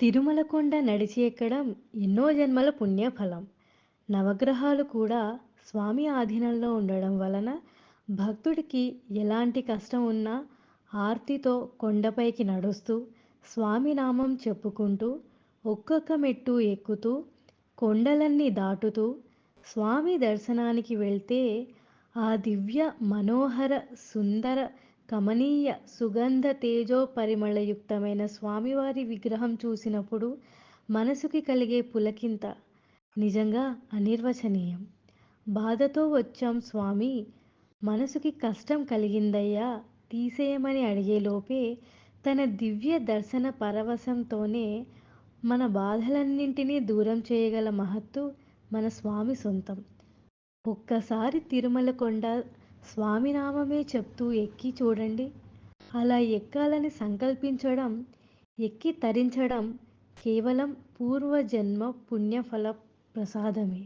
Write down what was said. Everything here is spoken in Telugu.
తిరుమల కొండ నడిచి ఎక్కడం ఎన్నో జన్మల పుణ్యఫలం. నవగ్రహాలు కూడా స్వామి ఆధీనంలో ఉండడం వలన భక్తుడికి ఎలాంటి కష్టం ఉన్నా ఆర్తితో కొండపైకి నడుస్తూ స్వామి నామం చెప్పుకుంటూ ఒక్కొక్క మెట్టు ఎక్కుతూ కొండలన్నీ దాటుతూ స్వామి దర్శనానికి వెళ్తే ఆ దివ్య మనోహర సుందర కమనీయ సుగంధ తేజో పరిమళయుక్తమైన స్వామివారి విగ్రహం చూసినప్పుడు మనసుకి కలిగే పులకింత నిజంగా అనిర్వచనీయం. బాధతో వచ్చాం స్వామి, మనసుకి కష్టం కలిగిందయ్యా తీసేయమని అడిగేలోపే తన దివ్య దర్శన పరవశంతోనే మన బాధలన్నింటినీ దూరం చేయగల మహత్తు మన స్వామి సొంతం. ఒక్కసారి తిరుమల కొండ స్వామినామమే చెప్తూ ఎక్కి చూడండి. అలా ఎక్కాలని సంకల్పించడం, ఎక్కి తరించడం కేవలం పూర్వజన్మ పుణ్యఫల ప్రసాదమే.